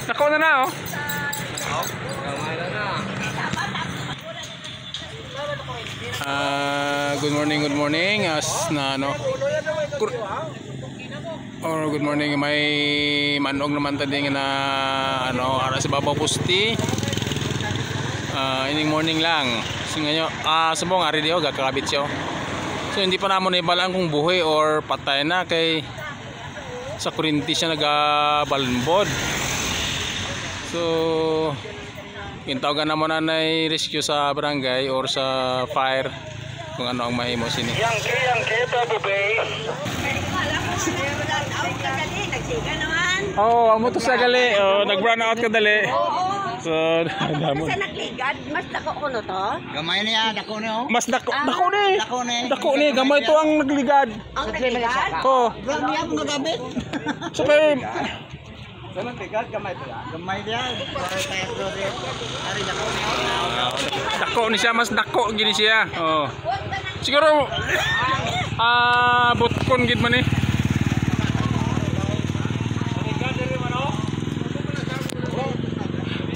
Dako na na oh. Good morning. As na ano. Or good morning, may manog naman tadi na ano ara sa babaw pusti. Ining morning lang. Singanyo subong ari dio gakakabit siya. So hindi pa namon ibalaan kung buhay or patay na kay sa kurinti siya nagabalbod. So kintawagan naman na rescue sa barangay or sa fire kung ano ang mahimo sini. Yang kita bubay. Oh, amo to sa gali. Oh, nag-run out ka dali. So, damo. Sa nagligad, mas dako ko no to. Gamay niya, dako niyo. Mas dako ni, gamay to ang nagligad. Ang nagligad? Oh. Grabe ako nagabit. So kay Sa nagligad gamay to ya. Gamay dia. Ari dako niyo. Dako ni siya, mas dako gini siya. Oh. Siguro butkon gid man eh.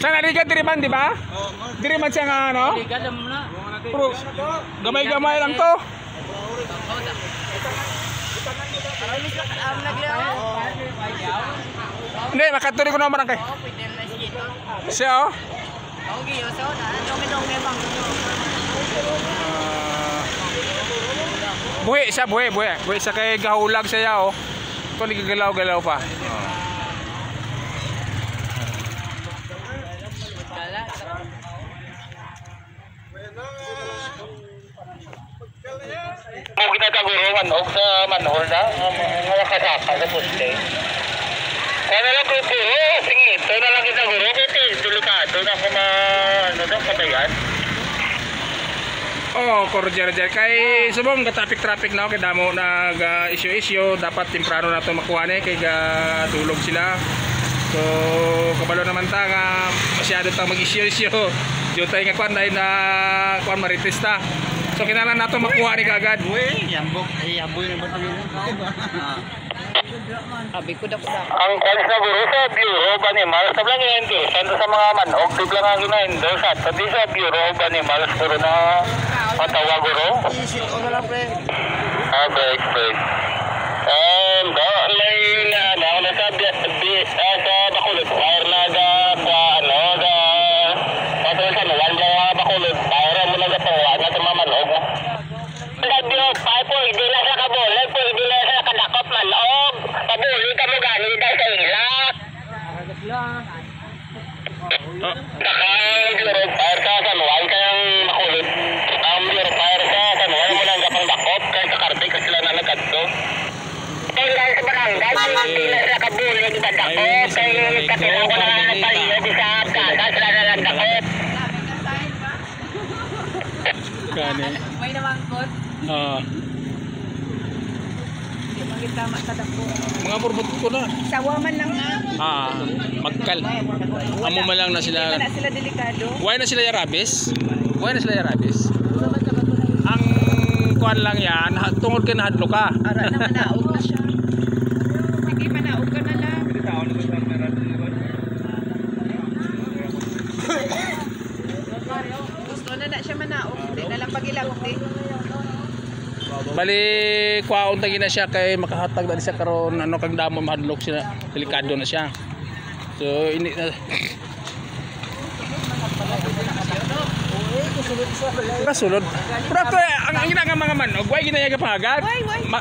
Sana narigat diri man, di ba? Diri man siya nga ano? Pero gamay-gamay lang to. Hindi, makaturi ko naman kay. Siya oh. Buhi siya, buhi siya kay gahulag siya oh. Ito nagagalaw-galaw pa. Kung ginagaguruan o sa manhol na, mga kasaka sa puste. Kaya na lang kung puro, singit. Kaya na lang ginaguro, kasi delikado na kung patayan. Oh, Roger. Kay subong traffic na kay damo nag issue dapat temprano na to makuha ni kay tulog sila. So kabalo naman ta nga masyado ta mag-issue. Jutay nga kwan dahil na kwan maritista. So kinahanglan nato makuha ni kagad. Yambok na ba tayo? Abi ko dako. Ang kalis na guro sa Bureau of Animals, tablang i-endorse sa mga manok, biglang ang ina-endorse at pati sa Bureau of Animals, puro na matawa guro. Isit ko na lang pre. Great. May nasabi sa Bacolod, fire na patulog sa nawan mga Bacolod, fire mo na gapawa na sa mga manok. Hindi na sa kabulag, hindi na sa kadakop manok. Kabulig ka mo galing dahil sa ilak. Nakang Bureau of Fire sa Sanuan, kayang makulit. Ang Bureau of Fire sa Sanuan, mo lang gapang dakop, kaya kakarte ka sila na nagkadto. Kaya dahil sa barangay, hindi na sa kabulig ka dakop, kaya katilang ko na nagpaliyo di sa kasa, sila na nagdakop. Kani. May namangkot. Tama sa dako. Mga burbot ko na. Sawa man lang na. Magkal. Amo man lang na sila. Wala sila delikado. Why na sila yarabis? Ang kuan lang yan, tungod kay nahadlo ka. Ara na manaog na siya. Sige, manaog ka na lang. Gusto na siya manaog. Hindi na lang pagilagti. Bali kwaon tagi na siya kay makahatag na siya karon ano kang damo mahadlok siya, delikado na siya. So ini sulod. Pero to ang ginanga mga manok, way ginayaga pagad.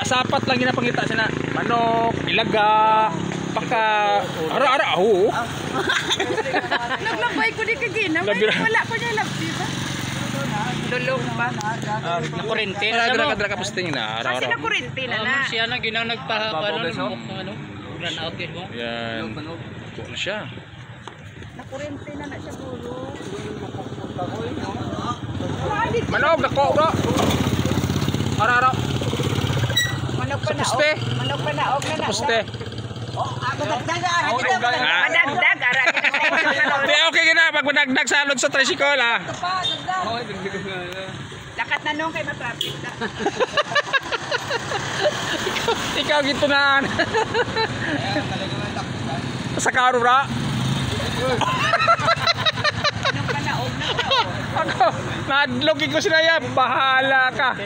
Sapat lang ginapangita sila. Manok, ilaga, paka ara ho. Naglabay ko di kagina. Wala ko niya labdi ba? Dulong pa. Na kurente na Kadra ka posting na Kasi na kurente na na. Siya na ginang nagpahapano ano? Run out yun mo. Yan. Ko na siya. Na kurente na siya puro. Manok dako bro. Ara. Manok pa na. Manok pa na og na. Poste. Madagdag ara. Okay gina pag madagdag sa alod sa tricycle Lakat na nung kay matraffic na. Ikaw gito na. Sa karo bro. Anong panaog na ka? Ako, nadlogi ko sila ya. Bahala ka.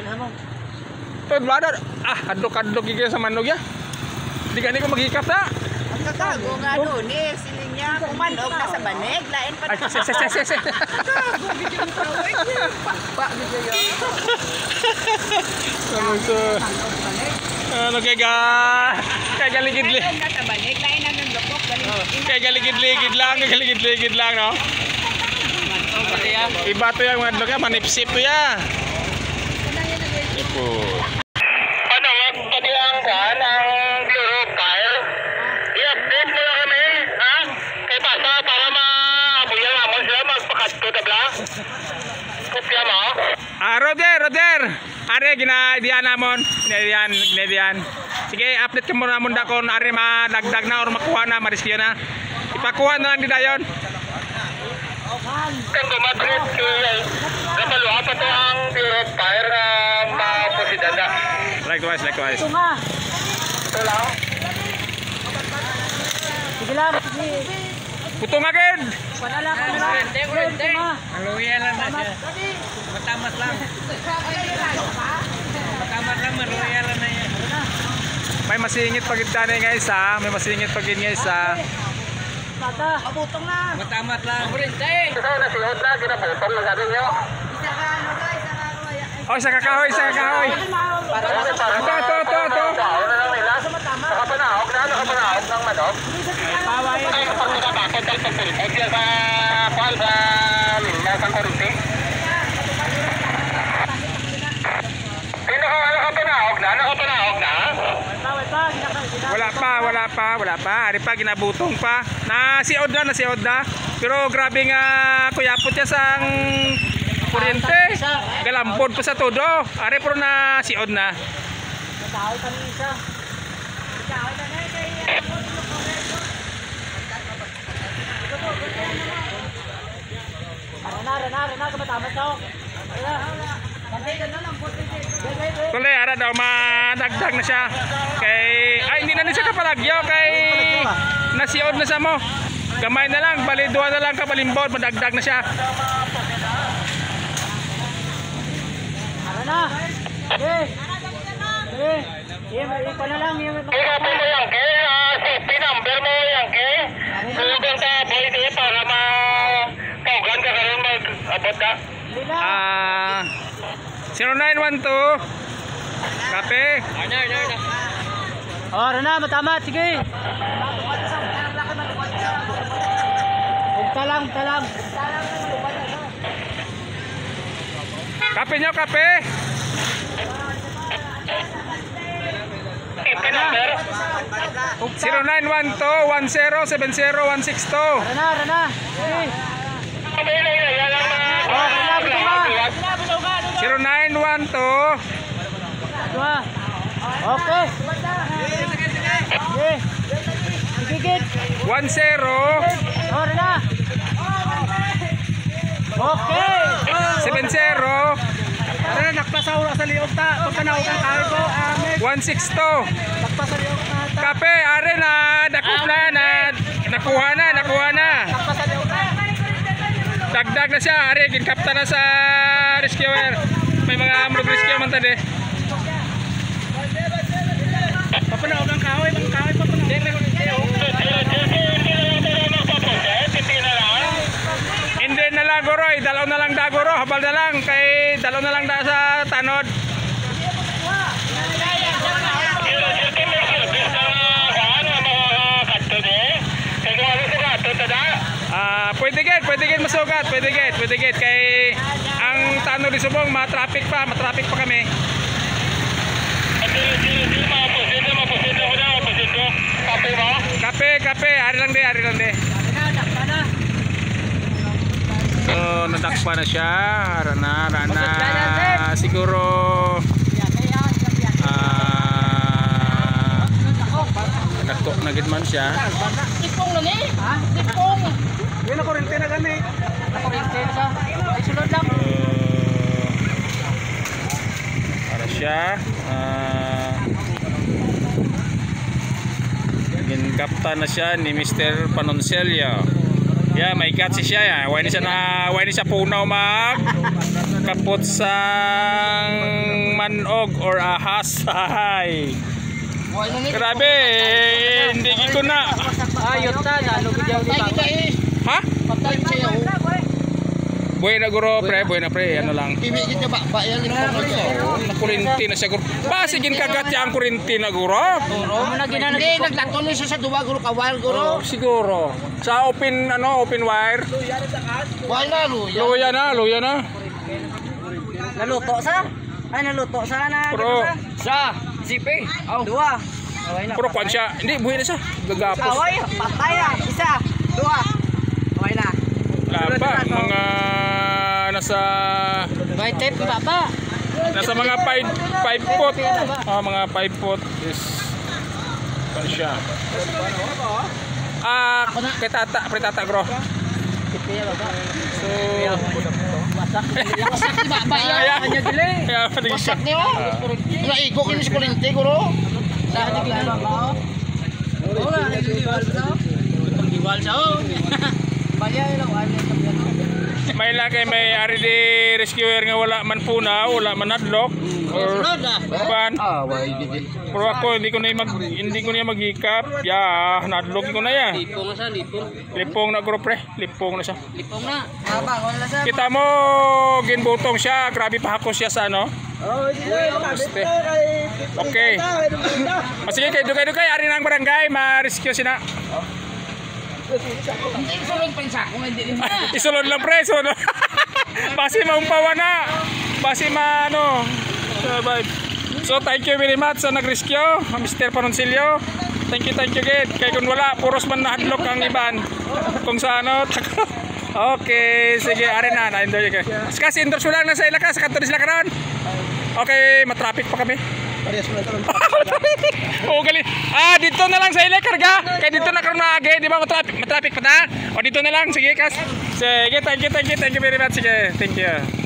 Tod, brother. Hadlok-hadlok ka sa manog ya. Di ka ko maghikap na. Tago nga doon eh. Siling niya kung manog na sa banig. Lain pa Ay, se. Ano kaya galigid-ligid. Manog na sa banig. Lain na ng lukok. Kaya galigid-ligid lang, no? Iba to yung madlog ya, manipsip to ya. Ipo. Ano, magpatilang ka ng Bureau of Fire? I-update mo lang kami, ha? Kaya basta para maabuyan naman sila magpakasto, tabla? Kopya mo? Roder. Are ginadiyan namon. Ginadiyan. Sige, update ka mo namon da kon are madagdag na or makuha na, mariskyo na. Ipakuha na lang di dayon. Kung gumadrit kapaluha pa to ang Bureau of Fire na mapusidanda. Likewise. Ito lang. Sige lang, sige. Putong agad. Padala ka na. Urente. Maluya lang na siya. Matamat lang. Maluya lang na yan. May masingit pagid tanay guys ha. May masingit pagid guys ha. Bata, abutong na. Matamat lang. Urente. Ito na sihod na, ginaputong na gano'n nyo. Oh, isa kakahoy. Ito. Ano lang nila? Nakapanahog ng manok. Ay, kapag nakapakot ay pagpulpog yan sa kual sa lasang kurente. Nakapanahog na? Wala pa. Ari pa ginabutong pa. Nasiod na. Pero grabe nga kuyapot ya sang kuryente. Galampod pa sa todo. Ari pero nasiod na. Matahoy kami isa. Rana, matamat daw. Kundi ara daw madagdag na siya. Hindi na siya kapalagyo kay nasiod na sa mo. Gamay na lang, bali duha na lang kapalimbod, madagdag na siya. Rana. Ito na lang. Hirapin mo yan, ke. Safety number mo yan, ke. Sugan ka, boy, di para kaugan ka karoon mag-abot ka. 0912 Kape. Oh, Rana, matamat. Sige. Talang. Kape nyo, kape. Safety number. 0912-1070-162. Rana. Sige. Yan ang mga... Oh, Rana, butuwa. 0912 Dua. Okay. Sige. 10 Oh, Rana. Okay. 70 Rana, nakpasaw sa liog ta. Pagkanaw kang kahoy ko. 162. Nakpasa liog ta. Kape, are na dakop na nakuha na. Nakpasa liog ta. Dagdag na siya, are ginkapta na sa rescuer. May mga amrog rescue man tadi. Papanaw kang kahoy. Hindi na lang goroy, dalaw na lang dagoro, habal na lang kay dalaw na lang da sa tanod. Pwede gid masugat, pwede gid kay ang tanod di Subong matraffic pa kami. Kape, ari lang de. So, nadakpa na siya. Rana. Siguro nakok na gid man siya. Tipong na ni. Tipong. Yun ako rin tinagan eh. Ako rin tinagan. Ay sulod lang. Para siya. Ginkapta na siya ni Mr. Panoncelio. Yeah, may guts siya ya. Why ni siya punaw mag kapot sang manog or ahas. Ay. Grabe, hindi ko na. Ayot na, nalugod yaw di ba? Ha? Patay siya. Buhay na guro, buhay na pre, ano lang. Ibigit niya ba yan ni Kurinti na siya guro. Basigin kagat siya ang kurinti na guro. Hindi, naglaton siya sa duwa guro kawal guro. Siguro. Sa open wire. Wala Luya na. Naluto sa? Ay, naluto sa na. Pero, Sa sipi. Dua. Okay na. pero kwan siya. Hindi, buhay na siya. Gagapos. Away, patay na. Isa. Dua. Okay na. Laba, mga nasa May tape ba ba? mga 5 foot. Mga 5 foot is kwan siya. Pre tata bro. So, Wasak di ba yan? Anya gili. Wasak niyo. Ila igo kini si kurente guro. Sa di ginala ba? Wala, nagdiwal sa. Diwal sa. Baya lang ano may laki may ari di rescuer nga wala man puna, wala man hadlock or pan. Pero ako hindi ko na maghikap. Ya, nadlok ko na ya. Lipong na guro pre, lipong na siya. Lipong na. Habang, wala sa. Kita mo ginbutong siya, grabe pahakos siya sa ano. Okay. Sige kay dugay ari nang barangay ma-rescue sina. Isulod pa sa kung hindi rin na. Isulod lang pre, isulod. Basi maumpawa na. Basi survive. So thank you very much sa nag-rescue, Mr. Panoncillo. Thank you gid. Kay kun wala puros man nahadlok ang iban. Kung sa Okay, sige, ari na enjoy kay. Kasi endorse lang na sa ila ka sa kanto sila karon. Okay, matraffic pa kami. Oh, gali. Dito na lang sa ila karga. Kay dito na karon na agi, di ba matraffic pa ta? O dito na lang, sige kas. Sige, thank you very much. Sige, thank you.